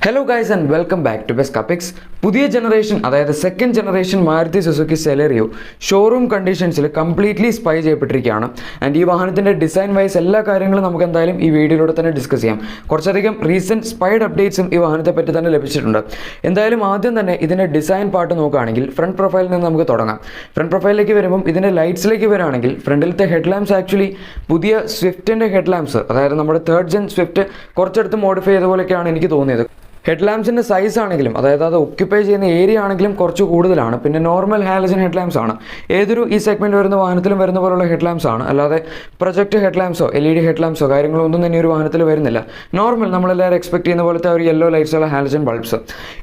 Hello guys and welcome back to best കപ്പിക്സ്. പുതിയ generation, അതായത് second generation Maruti Suzuki Celerio showroom കണ്ടീഷൻസിൽ completely spy ചെയ്യപ്പെട്ടിരിക്കുകയാണ്. ആൻഡ് ഈ വാഹനത്തിൻ്റെ ഡിസൈൻ വൈസ് എല്ലാ കാര്യങ്ങളും നമുക്ക് എന്തായാലും ഈ വീഡിയോയിലൂടെ തന്നെ ഡിസ്കസ് ചെയ്യാം. കുറച്ചധികം റീസെൻറ്റ് സ്പൈഡ് അപ്ഡേറ്റ്സും ഈ വാഹനത്തെ പറ്റി തന്നെ ലഭിച്ചിട്ടുണ്ട്. എന്തായാലും ആദ്യം തന്നെ ഇതിൻ്റെ ഡിസൈൻ പാർട്ട് നോക്കുകയാണെങ്കിൽ ഫ്രണ്ട് പ്രൊഫൈലിൽ നിന്ന് നമുക്ക് തുടങ്ങാം. ഫ്രണ്ട് പ്രൊഫൈലിലേക്ക് വരുമ്പം ഇതിൻ്റെ ലൈറ്റ്സിലേക്ക് വരികയാണെങ്കിൽ ഫ്രണ്ടിലത്തെ ഹെഡ് ലാംപ്സ് ആക്ച്വലി പുതിയ സ്വിഫ്റ്റിൻ്റെ ഹെഡ് ലാംപ്സ്, അതായത് നമ്മുടെ തേർഡ് ജെൻ സ്വിഫ്റ്റ് കുറച്ചെടുത്ത് മോഡിഫൈ ചെയ്ത പോലെയൊക്കെയാണ് എനിക്ക് തോന്നിയത്. ഹെഡ് ലാംപ്സിൻ്റെ സൈസ് ആണെങ്കിലും, അതായത് അത് ഒക്യുപ്പൈ ചെയ്യുന്ന ഏരിയ ആണെങ്കിലും കുറച്ച് കൂടുതലാണ്. പിന്നെ നോർമൽ ഹാലജൻ ഹെഡ് ലാംപ്സ് ആണ്. ഏതൊരു ഈ സെഗ്മെൻറ്റ് വരുന്ന വാഹനത്തിലും വരുന്ന പോലുള്ള ഹെഡ് ലാംപ്സ് ആണ്. അല്ലാതെ പ്രൊജക്ട് ഹെഡ് ലാംപ്സോ LED ഹെഡ് ലാംപ്സോ കാര്യങ്ങളോ ഒന്നും തന്നെ ഒരു വാഹനത്തിൽ വരുന്നില്ല. നോർമൽ നമ്മളെല്ലാവരും എക്സ്പെക്ട് ചെയ്യുന്ന പോലത്തെ ഒരു യെല്ലോ ലൈറ്റ്സുള്ള ഹാലജൻ ബൾബ്സ്.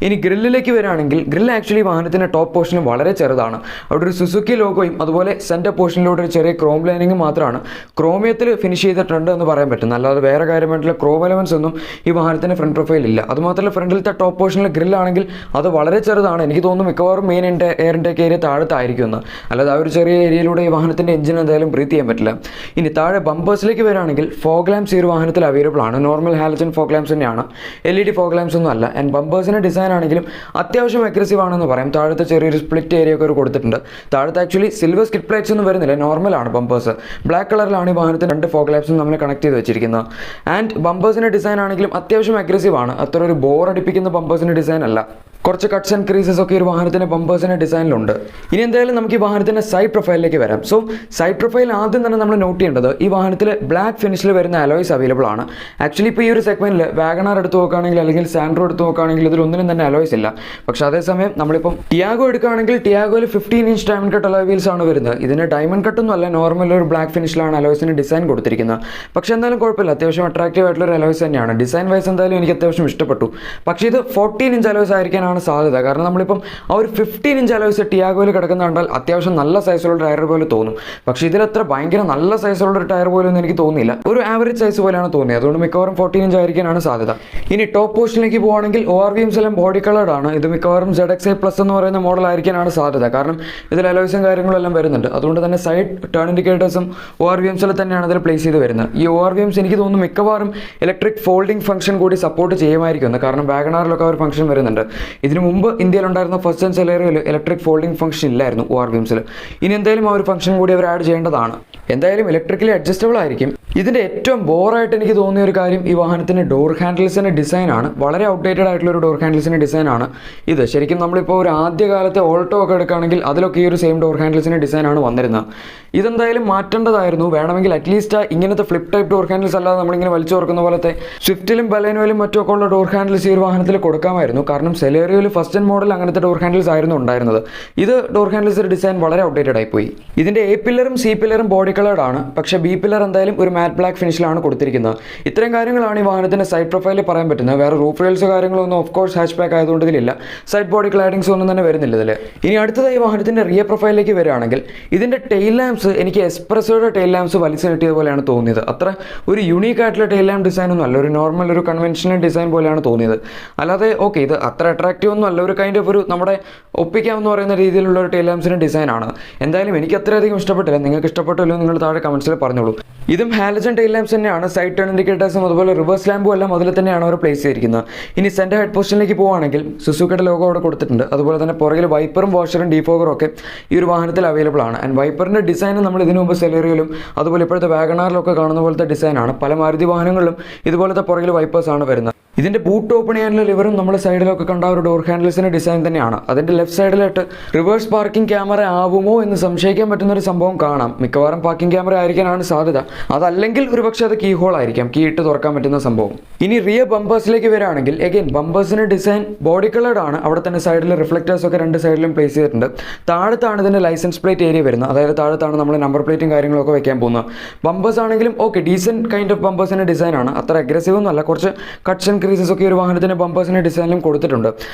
ഇനി ഗ്രില്ലിലേക്ക് വരികയാണെങ്കിൽ ഗ്രിൽ ആക്ച്വലി വാഹനത്തിൻ്റെ ടോപ്പ് പോർഷനിൽ വളരെ ചെറുതാണ്. അവിടെ ഒരു സുസുക്കി ലോഗോയും അതുപോലെ സെൻറ്റർ പോർഷനിലൂടെ ഒരു ചെറിയ ക്രോം ലൈനിങ്ങും മാത്രമാണ് ക്രോമിയത്തിൽ ഫിനിഷ് ചെയ്തിട്ടുണ്ട് എന്ന് പറയാൻ പറ്റും. അല്ലാതെ വേറെ കാര്യമായിട്ടുള്ള ക്രോം എലമെൻസ് ഒന്നും ഈ വാഹനത്തിൻ്റെ ഫ്രണ്ട് പ്രൊഫൈൽ ഇല്ല. അതുമാത്രമല്ല ഫ്രണ്ടിലത്തെ ടോപ്പ് പോർഷനിലെ ഗ്രില്ലാണെങ്കിൽ അത് വളരെ ചെറുതാണ്. എനിക്ക് തോന്നുന്നു മിക്കവാറും മെയിൻ എയർ ഇൻടേക്ക് ഏരിയ താഴത്തായിരിക്കുമെന്ന്. അല്ലാതെ ആ ഒരു ചെറിയ ഏരിയയിലൂടെ ഈ വാഹനത്തിൻ്റെ എഞ്ചിൻ എന്തായാലും ബ്രീത്ത് ചെയ്യാൻ പറ്റില്ല. ഇനി താഴെ ബമ്പേഴ്സിലേക്ക് വരികയാണെങ്കിൽ ഫോഗ് ലാംപ്സ് ഈ ഒരു വാഹനത്തിൽ അവൈലബിൾ ആണ്. നോർമൽ ഹാലജൻ ഫോഗ് ലാംപ്സ് തന്നെയാണ്, LED ഫോഗ് ലാംപ്സ് ഒന്നും അല്ല. ആൻഡ് ബമ്പേഴ്സിൻ്റെ ഡിസൈൻ ആണെങ്കിലും അത്യാവശ്യം അഗ്രസീവ് ആണെന്ന് പറയാം. താഴത്തെ ചെറിയൊരു സ്പ്ലിറ്റ് ഏരിയ ഒക്കെ കൊടുത്തിട്ടുണ്ട്. താഴത്തെ ആക്ച്വലി സിൽവർ സ്കിറ്റ് പ്ലേറ്റ്സ് ഒന്നും വരുന്നില്ല, നോർമലാണ് ബമ്പേഴ്സ്. ബ്ലാക്ക് കളറിലാണ് ഈ വാഹനത്തിന് രണ്ട് ഫോഗ് ലാംപ്സും നമ്മൾ കണക്ട് ചെയ്ത് വെച്ചിരിക്കുന്നത്. ആൻഡ് ബമ്പേഴ്സിൻ്റെ ഡിസൈൻ ആണെങ്കിലും അത്യാവശ്യം അഗ്രസീവ് ആണ്. അത്ര ഒരു ബോർ അടിപ്പിക്കുന്ന ബമ്പേഴ്സിൻ്റെ ഡിസൈൻ അല്ല. കുറച്ച് കട്ട്സ് ആൻഡ് ക്രീസസ് ഒക്കെ ഒരു വാഹനത്തിൻ്റെ ബമ്പേഴ്സിൻ്റെ ഡിസൈനിലുണ്ട്. ഇനി എന്തായാലും നമുക്ക് ഈ വാഹനത്തിൻ്റെ സൈഡ് പ്രൊഫൈലിലേക്ക് വരാം. സോ സൈഡ് പ്രൊഫൈൽ ആദ്യം തന്നെ നമ്മൾ നോട്ട് ചെയ്യേണ്ടത് ഈ വാഹനത്തിൽ ബ്ലാക്ക് ഫിനിഷിൽ വരുന്ന അലോയ്സ് അവൈലബിൾ ആണ്. ആക്ച്വലി ഇപ്പോൾ ഈ ഒരു സെഗ്മെൻറ്റിൽ വാഗണാർ എടുത്ത് നോക്കുകയാണെങ്കിൽ അല്ലെങ്കിൽ സാൻഡ്രോ എടുത്ത് നോക്കുകയാണെങ്കിൽ ഇതിലൊന്നിനും തന്നെ അലോയ്സ് ഇല്ല. പക്ഷേ അതേസമയം നമ്മളിപ്പം ടിയാഗോ എടുക്കുകയാണെങ്കിൽ ടിയാഗോയിൽ 15 inch diamond cut alloy wheels ആണ് വരുന്നത്. ഇതിന് ഡയമണ്ട് കട്ടൊന്നും അല്ല, നോർമൽ ഒരു ബ്ലാക്ക് ഫിനിഷിലാണ് അലോയ്സിന് ഡിസൈൻ കൊടുത്തിരിക്കുന്നത്. പക്ഷേ എന്തായാലും കുഴപ്പമില്ല, അത്യാവശ്യം അട്രാക്റ്റീവ് ആയിട്ടുള്ള ഒരു അലോയ്സ് തന്നെയാണ്. ഡിസൈൻ വൈസ് എന്തായാലും എനിക്ക് അത്യാവശ്യം ഇഷ്ടപ്പെട്ടു. പക്ഷേ ഇത് 14 ഇഞ്ച് അലോയ്സ് ആയിരിക്കാനാണ് സാധ്യത. കാരണം നമ്മളിപ്പം ആ ഒരു 15 ഇഞ്ച് അലോയ്സ് ടിയാഗോയിൽ കിടക്കുന്ന കണ്ടാൽ അത്യാവശ്യം നല്ല സൈസുള്ള ടയർ പോലെ തോന്നും. പക്ഷേ ഇതിലത്ര ഭയങ്കര നല്ല സൈസുള്ള ഒരു ടയർ പോലെ ഒന്നും എനിക്ക് തോന്നിയില്ല. ഒരു ആവറേജ് സൈസ് പോലെയാണ് തോന്നിയത്. അതുകൊണ്ട് മിക്കവാറും 14 ഇഞ്ച് ആയിരിക്കാനാണ് സാധ്യത. ഇനി ടോപ്പ് പോർഷനിലേക്ക് പോകുകയാണെങ്കിൽ ORVMs എല്ലാം ബോഡി കളേർഡ് ആണ്. ഇത് മിക്കവാറും ZXi Plus എന്ന് പറയുന്ന മോഡൽ ആയിരിക്കാനാണ് സാധ്യത. കാരണം ഇതിൽ അലോയ്സും കാര്യങ്ങളും എല്ലാം വരുന്നുണ്ട്. അതുകൊണ്ട് തന്നെ സൈഡ് ടേൺ ഇൻഡിക്കേറ്റേഴ്സും ORVMs തന്നെയാണ് ഇതിൽ പ്ലേസ് ചെയ്ത് വരുന്നത്. ഈ ORVMs എനിക്ക് തോന്നുന്നു മിക്കവാറും ഇലക്ട്രിക് ഫോൾഡിംഗ് ഫംഗ്ഷൻ കൂടി സപ്പോർട്ട് ചെയ്യുമായിരിക്കും. കാരണം വാഗണാറിലൊക്കെ ഒരു ഫംഗ്ഷൻ വരുന്നുണ്ട്. ഇതിനു മുമ്പ് ഇന്ത്യയിലുണ്ടായിരുന്ന ഫസ്റ്റ് ജെൻ സെലേറിയോയിൽ ഇലക്ട്രിക് ഫോൾഡിംഗ് ഫംഗ്ഷൻ ഇല്ലായിരുന്നു ORVMsൽ. ഇനി എന്തായാലും ആ ഒരു ഫംഗ്ഷൻ കൂടി അവർ ആഡ് ചെയ്യേണ്ടതാണ്. എന്തായാലും ഇലക്ട്രിക്കലി അഡ്ജസ്റ്റബിൾ ആയിരിക്കും. ഇതിൻ്റെ ഏറ്റവും ബോറായിട്ട് എനിക്ക് തോന്നിയ ഒരു കാര്യം ഈ വാഹനത്തിൻ്റെ ഡോർ ഹാൻഡിൽസിൻ്റെ ഡിസൈനാണ്. വളരെ ഔട്ട്ഡേറ്റഡ് ആയിട്ടുള്ള ഒരു ഡോർ ഹാൻഡിൽസിൻ്റെ ഡിസൈനാണ് ഇത്. ശരിക്കും നമ്മളിപ്പോൾ ഒരു ആദ്യകാലത്തെ ഓൾട്ടോ ഒക്കെ എടുക്കുകയാണെങ്കിൽ അതിലൊക്കെ ഈ ഒരു സെയിം ഡോർ ഹാൻഡിൽസിൻ്റെ ഡിസൈനാണ് വന്നിരുന്നത്. ഇതെന്തായാലും മാറ്റേണ്ടതായിരുന്നു. വേണമെങ്കിൽ അറ്റ്ലീസ്റ്റ് ഇങ്ങനത്തെ ഫ്ലിപ്പ് ടൈപ്പ് ഡോർ ഹാൻഡിൽസ് അല്ലാതെ നമ്മളിങ്ങനെ വലിച്ചു തുറക്കുന്ന പോലത്തെ സ്വിഫ്റ്റിലും ബലേനോയിലും മറ്റുമൊക്കെ ഉള്ള ഡോർ ഹാൻഡിൽസ് ഈ ഒരു വാഹനത്തിൽ കൊടുക്കാമായിരുന്നു. കാരണം സെലേറിയോയിൽ ഫസ്റ്റ് ജെൻ മോഡൽ അങ്ങനത്തെ ഡോർ ഹാൻഡിൽസ് ആയിരുന്നു ഉണ്ടായിരുന്നത്. ഇത് ഡോർ ഹാൻഡിൽസിൻ്റെ ഡിസൈൻ വളരെ ഔട്ട്ഡേറ്റഡ് ആയിപ്പോയി. ഇതിൻ്റെ A പില്ലറും C പില്ലറും ബോഡി കളേർഡ് ആണ്. പക്ഷേ B പില്ലർ എന്തായാലും ഒരു മാറ്റ് ബ്ലാക്ക് ഫിനിഷിലാണ് കൊടുത്തിരിക്കുന്നത്. ഇത്രയും കാര്യങ്ങളാണ് ഈ വാഹനത്തിൻ്റെ സൈഡ് പ്രൊഫൈലിൽ പറയാൻ പറ്റുന്നത്. വേറെ റൂഫ് റെയിൽസോ കാര്യങ്ങളൊന്നും ഓഫ് കോഴ്സ് ഹാച്ച് ബാക്ക് ആയതുകൊണ്ട് ഇതിലില്ല. സൈഡ് ബോഡി ക്ലാഡിങ്സ് ഒന്നും തന്നെ വരുന്നില്ല ഇതിൽ. ഇനി അടുത്തതായി വാഹനത്തിൻ്റെ റിയർ പ്രൊഫൈലിലേക്ക് വരികയാണെങ്കിൽ ഇതിൻ്റെ ടെയിൽ ലാംപ്സ് എനിക്ക് എസ്പ്രസോയുടെ ടെയിൽ ലാംപ്സ് വലിച്ചു കിട്ടിയത് പോലെയാണ് തോന്നിയത്. അത്ര ഒരു യുണീക്ക് ആയിട്ടുള്ള ടെയിൽ ലാമ്പ് ഡിസൈൻ ഒന്നും അല്ല, ഒരു നോർമൽ ഒരു കൺവെൻഷണൽ ഡിസൈൻ പോലെയാണ് തോന്നിയത്. അല്ലാതെ ഓക്കെ, ഇത് അത്ര അട്രാക്റ്റീവ് ഒന്നും അല്ല, ഒരു കൈൻഡ് ഓഫ് ഒരു നമ്മുടെ ഒപ്പിക്കാമെന്ന് പറയുന്ന രീതിയിലുള്ള ഒരു ടെയിൽ ലാംപ്സിൻ്റെ ഡിസൈനാണ്. എന്തായാലും എനിക്ക് അത്രയധികം ഇഷ്ടപ്പെട്ടില്ല. നിങ്ങൾക്ക് ഇഷ്ടപ്പെട്ടില്ലോ നിങ്ങൾ താഴെ കമൻസിൽ പറഞ്ഞോളൂ. ഇതും ഹാലജൻ ടെയിൽ ലാംപ്സ് തന്നെയാണ്. സൈഡ് ടേൺ ഇൻഡിക്കേറ്റേഴ്സും അതുപോലെ റിവേഴ്സ് ലാമ്പും എല്ലാം അതിൽ തന്നെയാണ് അവർ പ്ലേസ് ചെയ്തിരിക്കുന്നത്. ഇനി സെൻറ്റർ ഹെഡ് പൊസിഷനിലേക്ക് പോകുകയാണെങ്കിൽ സുസുക്കിയുടെ ലോഗോ അവിടെ കൊടുത്തിട്ടുണ്ട്. അതുപോലെ തന്നെ പുറകിൽ വൈപ്പറും വാഷറും ഡീഫോഗറും ഒക്കെ ഈ ഒരു വാഹനത്തിൽ അവൈലബിൾ ആണ്. ആൻഡ് വൈപ്പറിൻ്റെ ഡിസൈൻ നമ്മൾ ഇതിനു മുമ്പ് സെലേറിയോയിലും അതുപോലെ ഇപ്പോഴത്തെ വാഗണാറിലൊക്കെ കാണുന്ന പോലത്തെ ഡിസൈനാണ്. പല മാരുതി വാഹനങ്ങളിലും ഇതുപോലത്തെ പുറകിൽ വൈപ്പേഴ്സാണ് വരുന്നത്. ഇതിൻ്റെ ബൂട്ട് ഓപ്പൺ ചെയ്യാനുള്ള ലിവറും നമ്മൾ സൈഡിലൊക്കെ കണ്ട ഒരു ഡോർ ഹാൻഡിൽസിൻ്റെ ഡിസൈൻ തന്നെയാണ്. അതിൻ്റെ ലെഫ്റ്റ് സൈഡിലായിട്ട് റിവേഴ്സ് പാർക്കിംഗ് ക്യാമറ ആവുമോ എന്ന് സംശയിക്കാൻ പറ്റുന്നൊരു സംഭവം കാണാം. മിക്കവാറും പാർക്കിംഗ് ക്യാമറ ആയിരിക്കാനാണ് സാധ്യത. അതല്ലെങ്കിൽ ഒരുപക്ഷെ അത് കീ ഹോൾ ആയിരിക്കാം, കീ ഇട്ട് തുറക്കാൻ പറ്റുന്ന സംഭവം. ഇനി റിയർ ബമ്പേഴ്സിലേക്ക് വരികയാണെങ്കിൽ എഗെയിൻ ബമ്പേഴ്സിൻ്റെ ഡിസൈൻ ബോഡി കളേർഡ് ആണ്. അവിടെ തന്നെ സൈഡിൽ റിഫ്ലക്റ്റേഴ്സ് ഒക്കെ രണ്ട് സൈഡിലും പ്ലേസ് ചെയ്തിട്ടുണ്ട്. താഴത്താണ് ഇതിൻ്റെ ലൈസൻസ് പ്ലേറ്റ് ഏരിയ വരുന്നത്. അതായത് താഴത്താണ് നമ്മൾ നമ്പർ പ്ലേറ്റും കാര്യങ്ങളൊക്കെ വെക്കാൻ പോകുന്നത്. ബമ്പേഴ്സ് ആണെങ്കിലും ഓക്കെ, ഡീസൻറ്റ് കൈൻഡ് ഓഫ് ബമ്പേഴ്സിൻ്റെ ഡിസൈനാണ്. അത്ര അഗ്രസീവ് ഒന്നും അല്ല. കുറച്ച് കട്ട്സ് ആൻഡ് ക്രീസസ് ഒക്കെ ഒരു വാഹനത്തിൻ്റെ ബമ്പേഴ്സിൻ്റെ ഡിസൈനിലും കൊടുത്തിട്ടുണ്ട്.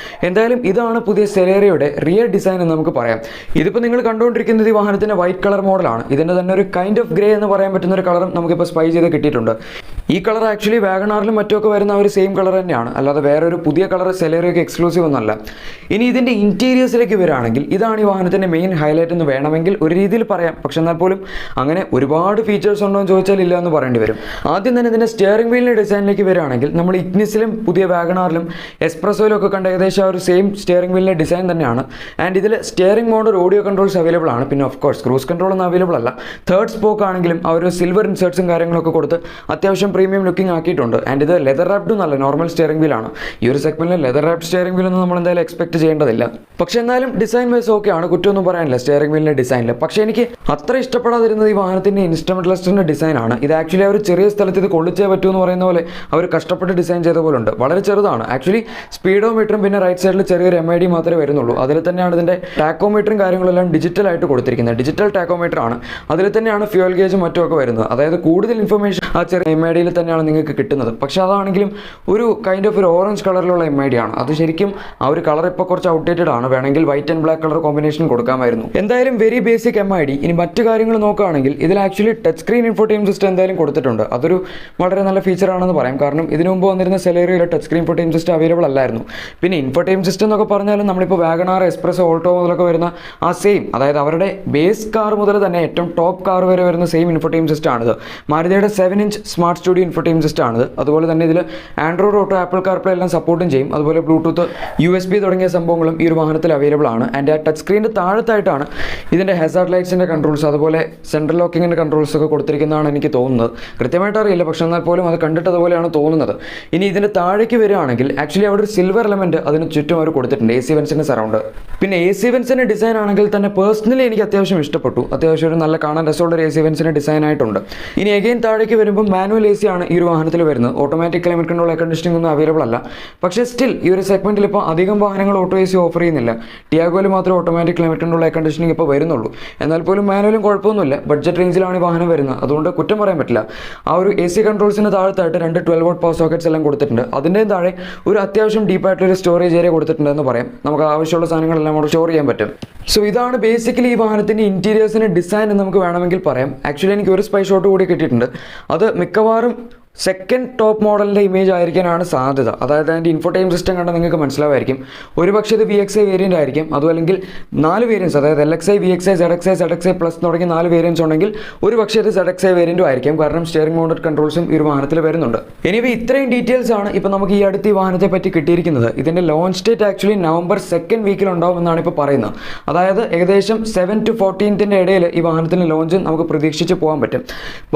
എന്തായാലും ഇതാണ് പുതിയ സെലേറിയോയുടെ റിയർ ഡിസൈൻ എന്ന് നമുക്ക് പറയാം. ഇതിപ്പോൾ നിങ്ങൾ കണ്ടുകൊണ്ടിരിക്കുന്നത് ഈ വാഹനത്തിൻ്റെ വൈറ്റ് കളർ മോഡലാണ്. ഇതിൻ്റെ തന്നെ ഒരു കൈൻഡ് ഓഫ് ഗ്രേ എന്ന് പറയാൻ പറ്റുന്ന ഒരു കളറും നമുക്കിപ്പോൾ സ്പൈ ചെയ്ത് കിട്ടിയിട്ടുണ്ട്. ഈ കളർ ആക്ച്വലി വാഗണാറിലും മറ്റുമൊക്കെ വരുന്ന ഒരു സെയിം കളർ തന്നെയാണ്, അല്ലാതെ വേറൊരു പുതിയ കളർ സെലേറിയോക്ക് എക്സ്ക്ലൂസീവ് ഒന്നല്ല. ഇനി ഇതിൻ്റെ ഇൻറ്റീരിയേഴ്സിലേക്ക് വരികയാണെങ്കിൽ ഇതാണ് ഈ വാഹനത്തിൻ്റെ മെയിൻ ഹൈലൈറ്റ് എന്ന് വേണമെങ്കിൽ ഒരു രീതിയിൽ പറയാം. പക്ഷെ എന്നാൽ പോലും അങ്ങനെ ഒരുപാട് ഫീച്ചേഴ്സ് ഉണ്ടോ എന്ന് ചോദിച്ചാൽ ഇല്ല എന്ന് പറയേണ്ടി വരും. ആദ്യം തന്നെ ഇതിൻ്റെ സ്റ്റിയറിംഗ് വീലിൻ്റെ ഡിസൈനിലേക്ക് വരികയാണെങ്കിൽ നമ്മൾ ഇഗ്നിസിലും പുതിയ വാഗണാറിലും എക്സ്പ്രസോയിലും ഒക്കെ കണ്ട ഏകദേശം ഒരു സെയിം സ്റ്റിയറിംഗ് വീലിൻ്റെ ഡിസൈൻ തന്നെയാണ്. ആൻഡ് ഇതിൽ steering mode audio controls available ആണ്. പിന്നെ ഓഫ് കോഴ്സ് ക്രൂസ് കൺട്രോൾ ഒന്നും അവൈലബിൾ അല്ല. തേർഡ് സ്പോക്ക് ആണെങ്കിലും ആ ഒരു സിൽവർ ഇൻസേർട്സും കാര്യങ്ങളൊക്കെ കൊടുത്ത് അത്യാവശ്യം പ്രീമിയം ലുക്കിംഗ് ആക്കിയിട്ടുണ്ട്. ആൻഡ് ഇത് ലെതർ റാപ്ഡ് നല്ല നോർമൽ സ്റ്റിയറിംഗ് വീലാണ്. ഈ ഒരു സെഗ്മെന്റിൽ ലെതർ റാപ്ഡ് സ്റ്റിയറിംഗ് വീലൊന്നും നമ്മൾ എന്തായാലും എക്സ്പെക്ട് ചെയ്യേണ്ടതില്ല. പക്ഷെ എന്നാലും ഡിസൈൻ വൈസ് ഓക്കെ ആണ്, കുറ്റമൊന്നും പറയാനില്ല സ്റ്റിയറിംഗ് വീലിൻ്റെ ഡിസൈനിൽ. പക്ഷേ എനിക്ക് അത്ര ഇഷ്ടപ്പെടാതിരുന്നത് ഈ വാഹനത്തിൻ്റെ ഇൻസ്ട്രുമെന്റ് ക്ലസ്റ്ററിൻ്റെ ഡിസൈനാണ്. ഇത് ആക്ച്വലി ഒരു ചെറിയ സ്ഥലത്ത് ഇത് കൊള്ളിച്ചേ പറ്റൂ എന്ന് പറയുന്ന പോലെ അവർ കഷ്ടപ്പെട്ട് ഡിസൈൻ ചെയ്ത പോലെ ഉണ്ട്. വളരെ ചെറുതാണ് ആക്ച്വലി. സ്പീഡോമീറ്ററും പിന്നെ റൈറ്റ് സൈഡിൽ ചെറിയൊരു MID മാത്രമേ വരുന്നുള്ളൂ. അതിൽ തന്നെയാണ് ഇതിൻ്റെ ടാക്കോമീറ്ററും കാര്യങ്ങളെല്ലാം ഡിജിറ്റലായിട്ട് കൊടുത്തിരിക്കുന്നത്. ഡിജിറ്റൽ ടാക്കോമീറ്റർ ആണ്. അതിൽ തന്നെയാണ് ഫ്യൂൽ ഗേജും മറ്റുമൊക്കെ വരുന്നത്. അതായത് കൂടുതൽ ഇൻഫർമേഷൻ ആ ചെറിയ MIDയിൽ തന്നെയാണ് നിങ്ങൾക്ക് കിട്ടുന്നത്. പക്ഷേ അതാണെങ്കിലും ഒരു കൈൻഡ് ഓഫ് ഒരു ഓറഞ്ച് കളറിലുള്ള MID ആണ്. അത് ശരിക്കും ആ ഒരു കളർ ഇപ്പോൾ കുറച്ച് ഔട്ട്ഡേറ്റഡ് ആണ്. വേണമെങ്കിൽ white and black colour combination കൊടുക്കാമായിരുന്നു. എന്തായാലും വെരി ബേസിക് MID. ഇനി മറ്റു കാര്യങ്ങൾ നോക്കുകയാണെങ്കിൽ ഇതിൽ actually touch screen infotainment system എന്തായാലും കൊടുത്തിട്ടുണ്ട്. അതൊരു വളരെ നല്ല ഫീച്ചർ ആണെന്ന് പറയാം. കാരണം ഇതിനു മുമ്പ് വന്നിരുന്ന സെലേറിയോയിൽ touch screen infotainment system available അല്ലായിരുന്നു. പിന്നെ ഇൻഫോർടൈൻമെന്റ് സിസ്റ്റം എന്നൊക്കെ പറഞ്ഞാലും നമ്മളിപ്പോൾ വാഗണാർ, എക്സ്പ്രസ്, ഓൾട്ടോ മുതലൊക്കെ വരുന്ന ആ സെയിം, അതായത് അവരുടെ ബേസ് കാർ മുതൽ തന്നെ ഏറ്റവും ടോപ്പ് കാർ വരെ വരുന്ന സെയിം ഇൻഫോർടൈൻമെന്റ് സിസ്റ്റം ആണിത്. മാരുതിയുടെ 7-inch smart studio infotainment system ആണിത്. അതുപോലെ തന്നെ ഇതിൽ ആൻഡ്രോയിഡ് ഓട്ടോ, ആപ്പിൾ കാർപ്ലേ എല്ലാം സപ്പോർട്ടും ചെയ്യും. അതുപോലെ ബ്ലൂടൂത്ത്, USB തുടങ്ങിയ സംഭവങ്ങളും ഈ ഒരു വാഹനത്തിൽ അവൈലബിൾ ആണ്. ആൻഡ് ആ ടച്ച് സ്ക്രീനിൻ്റെ താഴത്തായിട്ടാണ് ഇതിൻ്റെ ഹെസാർഡ് ലൈറ്റ്സിൻ്റെ കൺട്രോൾസ്, അതുപോലെ സെൻട്രൽ ലോക്കിങ്ങിൻ്റെ കൺട്രോൾസ് ഒക്കെ കൊടുത്തിരിക്കുന്നതാണ് എനിക്ക് തോന്നുന്നത്. കൃത്യമായിട്ട് അറിയില്ല, പക്ഷേ എന്നാൽ പോലും അത് കണ്ടിട്ട് അതുപോലെയാണ് തോന്നുന്നത്. ഇനി ഇതിൻ്റെ താഴേക്ക് വരികയാണെങ്കിൽ ആക്ച്വലി അവിടെ ഒരു സിൽവർ എലമെന്റ് അതിന് ചുറ്റും അവർ കൊടുത്തിട്ടുണ്ട്, AC വെൻസിൻ്റെ സറൗണ്ട്. പിന്നെ AC വെൻസിൻ്റെ ഡിസൈൻ ആണെങ്കിൽ തന്നെ പേഴ്സണലി എനിക്ക് അത്യാവശ്യം ഇഷ്ടപ്പെട്ടു. അത്യാവശ്യം ഒരു നല്ല കാണാൻ രസമുള്ള ഒരു AC വെൻസിൻ്റെ ഡിസൈൻ ആയിട്ടുണ്ട്. ഇനി അഗെയിൻ താഴേക്ക് വരുമ്പോൾ മാനുവൽ AC ആണ് ഈ ഒരു വാഹനത്തിൽ വരുന്നത്. Automatic climate control, air conditioning ഒന്നും അവൈലബിൾ അല്ല. പക്ഷേ സ്റ്റിൽ ഈ ഒരു സെഗ്മെന്റിൽ ഇപ്പോൾ അധികം വാഹനങ്ങൾ ഓട്ടോ AC ഓഫർ ചെയ്യുന്നില്ല. ടിയാഗോയിൽ മാത്രമേ automatic climate control, air conditioning ഇപ്പോൾ വരുന്നുള്ളൂ. എന്നാൽ പോലും മാനുവലും കുഴപ്പമൊന്നുമില്ല. ബഡ്ജറ്റ് റേഞ്ചിലാണ് ഈ വാഹനം വരുന്നത്. അതുകൊണ്ട് കുറ്റം പറയാൻ പറ്റില്ല. ആ ഒരു AC കൺട്രോൾസിന് താഴത്തായിട്ട് 2 12V പവർ സോക്കറ്റ്സ് എല്ലാം കൊടുത്തിട്ടുണ്ട്. അതിൻ്റെയും താഴെ ഒരു അത്യാവശ്യം ഡീപ്പായിട്ടൊരു സ്റ്റോറേജ് ഏരിയ കൊടുത്തിട്ടുണ്ടെന്ന് പറയാം. നമുക്ക് ആവശ്യമുള്ള സാധനങ്ങളെല്ലാം അവിടെ സ്റ്റോർ ചെയ്യാൻ പറ്റും. സോ ഇതാണ് ബേസിക്കലി ഈ വാഹനത്തിൻ്റെ ഇൻറ്റീരിയേഴ്സിൻ്റെ ഡിസൈൻ എന്ന് നമുക്ക് വേണമെങ്കിൽ പറയാം. ആക്ച്വലി എനിക്ക് ഒരു സ്പൈ ഷോട്ട് കൂടി കിട്ടിയിട്ടുണ്ട്. അത് മിക്കവാറും സെക്കൻഡ് ടോപ്പ് മോഡലിൻ്റെ ഇമേജ് ആയിരിക്കാനാണ് സാധ്യത. അതായത് അതിൻ്റെ ഇൻഫോർടൈൻമെന്റ് സിസ്റ്റം കണ്ടാൽ നിങ്ങൾക്ക് മനസ്സിലാവായിരിക്കും. ഒരുപക്ഷെ ഇത് VXI വേരിയൻ്റ് ആയിരിക്കും. അതും അല്ലെങ്കിൽ 4 വേരിയൻസ്, അതായത് LXI, VXI, ZXI, ZXI plus തുടങ്ങി 4 വേരിയൻസ് ഉണ്ടെങ്കിൽ ഒരു പക്ഷേ ഇത് ZXI വേരിയൻറ്റും ആയിരിക്കും. കാരണം സ്റ്റിയറിംഗ് മൗണ്ടഡ് കൺട്രോൾസും ഈ ഒരു വാഹനത്തിൽ വരുന്നുണ്ട്. എനിവേ ഇത്രയും ഡീറ്റെയിൽസ് ആണ് ഇപ്പോൾ നമുക്ക് ഈ അടുത്ത് ഈ വാഹനത്തെ പറ്റി കിട്ടിയിരിക്കുന്നത്. ഇതിൻ്റെ launch date actually November 2nd വീക്കിൽ ഉണ്ടാവുമെന്നാണ് ഇപ്പോൾ പറയുന്നത്. അതായത് ഏകദേശം 7 to 14th ഇടയിൽ ഈ വാഹനത്തിൻ്റെ ലോഞ്ച് നമുക്ക് പ്രതീക്ഷിച്ച് പോകാൻ പറ്റും.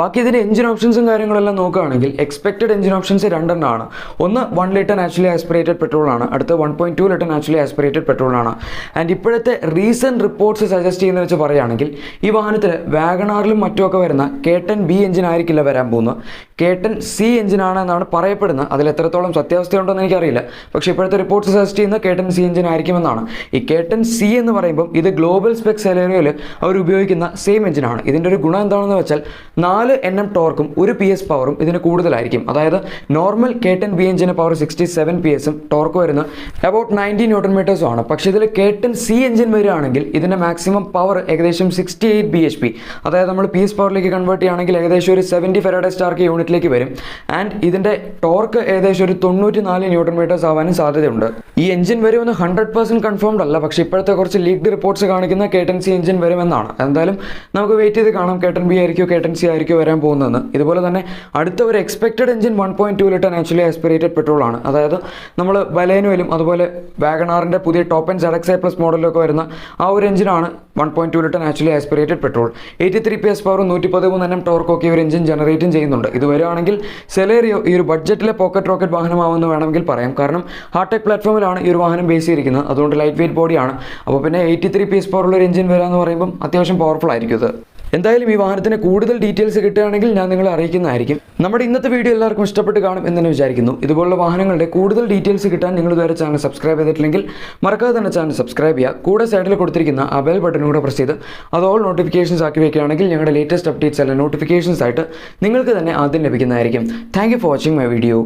ബാക്കി ഇതിൻ്റെ എഞ്ചിൻ ഓപ്ഷൻസും കാര്യങ്ങളെല്ലാം നോക്കുകയാണെങ്കിൽ എക്സ്പെക്റ്റഡ് എഞ്ചിൻ ഓപ്ഷൻസ് 2 ആണ്. ഒന്ന് 1 ലിറ്റർ നാച്ചുറലി ആസ്പിറേറ്റഡ് പെട്രോൾ ആണ്. അടുത്ത 1.2 ലിറ്റർ നാച്ചുറലി ആസ്പിറേറ്റഡ് പെട്രോൾ ആണ്. ആൻഡ് ഇപ്പോഴത്തെ റീസെൻറ്റ് റിപ്പോർട്ട്സ് സജസ്റ്റ് ചെയ്യുന്നത് വെച്ച് പറയുകയാണെങ്കിൽ ഈ വാഹനത്തിൽ വാഗണാറിലും മറ്റുമൊക്കെ വരുന്ന K10 B എഞ്ചിൻ ആയിരിക്കില്ല വരാൻ പോകുന്നത്. K10 C എഞ്ചിനാണ് എന്നാണ് പറയപ്പെടുന്നത്. അതിൽ എത്രത്തോളം സത്യാവസ്ഥയുണ്ടോയെന്ന് എനിക്കറിയില്ല. പക്ഷേ ഇപ്പോഴത്തെ റിപ്പോർട്ട്സ് സജസ്റ്റ് ചെയ്യുന്നത് K10 C എഞ്ചിൻ ആയിരിക്കുമെന്നാണ്. ഈ K10 C എന്ന് പറയുമ്പോൾ ഇത് ഗ്ലോബൽ സ്പെക് സെലേറിയോയിൽ അവർ ഉപയോഗിക്കുന്ന സെയിം എഞ്ചിനാണ്. ഇതിൻ്റെ ഒരു ഗുണം എന്താണെന്ന് വെച്ചാൽ 4 Nm ടോർക്കും 1 PS പവറും ഇതിന് കൂടുതലായിരിക്കും. അതായത് നോർമൽ K10 B എഞ്ചിന് പവർ 67 PS ടോർക്ക് വരുന്ന അബൌട്ട് 90 Nm ആണ്. പക്ഷേ ഇതിൽ K10 C എഞ്ചിൻ വരികയാണെങ്കിൽ ഇതിൻ്റെ മാക്സിമം പവർ ഏകദേശം 68 bhp, അതായത് നമ്മൾ PS പവറിലേക്ക് കൺവേർട്ട് ചെയ്യുകയാണെങ്കിൽ ഏകദേശം ഒരു 70 ഫെറാഡേ സ്റ്റാർക്ക് യൂണിറ്റിലേക്ക് വരും. ആൻഡ് ഇതിൻ്റെ ടോർക്ക് ഏകദേശം ഒരു 94 Nm ആവാനും സാധ്യതയുണ്ട്. ഈ എഞ്ചിൻ വരുമെന്ന് 100% കൺഫേംഡ് അല്ല. പക്ഷേ ഇപ്പോഴത്തെ കുറച്ച് ലീക്ഡ് റിപ്പോർട്ട്സ് കാണിക്കുന്ന K10 C എഞ്ചിൻ വരുമെന്നാണ്. എന്തായാലും നമുക്ക് വെയിറ്റ് ചെയ്ത് കാണാം K10 B ആയിരിക്കും K10 C ആയിരിക്കും വരാൻ പോകുന്നതെന്ന്. ഇതുപോലെ തന്നെ അടുത്ത ഒരു expected engine 1.2 litre naturally aspirated petrol ആണ്. അതായത് നമ്മൾ ബലേനോയിലും അതുപോലെ വാഗണാറിൻ്റെ പുതിയ ടോപ്പ് ആൻഡ് ZXI പ്ലസ് മോഡലിലൊക്കെ വരുന്ന ആ ഒരു എഞ്ചിനാണ് 1.2 litre naturally aspirated petrol. 83 PS പവറും 113 Nm ടോർക്കൊക്കെ ഒരു എഞ്ചിൻ ജനറേറ്റും ചെയ്യുന്നുണ്ട്. ഇത് വരികയാണെങ്കിൽ സെലേറിയോ ഈ ഒരു ബഡ്ജറ്റിലെ പോക്കറ്റ് റോക്കറ്റ് വാഹനമാവുമെന്ന് വേണമെങ്കിൽ പറയാം. കാരണം ഹാർടെക് പ്ലാറ്റ്ഫോമിലാണ് ഈ ഒരു വാഹനം ബേസ് ചെയ്തിരിക്കുന്നത്. അതുകൊണ്ട് ലൈറ്റ് വെയിറ്റ് ബോഡിയാണ്. അപ്പോൾ പിന്നെ 83 PS പവറുള്ള ഒരു എഞ്ചിൻ വരാമെന്ന് പറയുമ്പോൾ അത്യാവശ്യം പവർഫുൾ ആയിരിക്കും ഇത്. എന്തായാലും ഈ വാഹനത്തിന് കൂടുതൽ ഡീറ്റെയിൽസ് കിട്ടുകയാണെങ്കിൽ ഞാൻ നിങ്ങളെ അറിയിക്കുന്നതായിരിക്കും. നമ്മുടെ ഇന്നത്തെ വീഡിയോ എല്ലാവർക്കും ഇഷ്ടപ്പെട്ട് കാണും എന്ന് തന്നെ വിചാരിക്കുന്നു. ഇതുപോലുള്ള വാഹനങ്ങളുടെ കൂടുതൽ ഡീറ്റെയിൽസ് കിട്ടാൻ നിങ്ങൾ ഇതുവരെ ചാനൽ സബ്സ്ക്രൈബ് ചെയ്തിട്ടില്ലെങ്കിൽ മറക്കാതെ തന്നെ ചാനൽ സബ്സ്ക്രൈബ് ചെയ്യുക. കൂടെ സൈഡിൽ കൊടുത്തിരിക്കുന്ന ആ ബെൽ ബട്ടൺ കൂടെ പ്രസ് ചെയ്ത് അത് ഓൾ നോട്ടിഫിക്കേഷൻസ് ആക്കി വയ്ക്കുകയാണെങ്കിൽ ഞങ്ങളുടെ ലേറ്റസ്റ്റ് അപ്ഡേറ്റ്സ് എല്ലാം നോട്ടിഫിക്കേഷൻസ് ആയിട്ട് നിങ്ങൾക്ക് തന്നെ ആദ്യം ലഭിക്കുന്നതായിരിക്കും. Thank you for watching my video.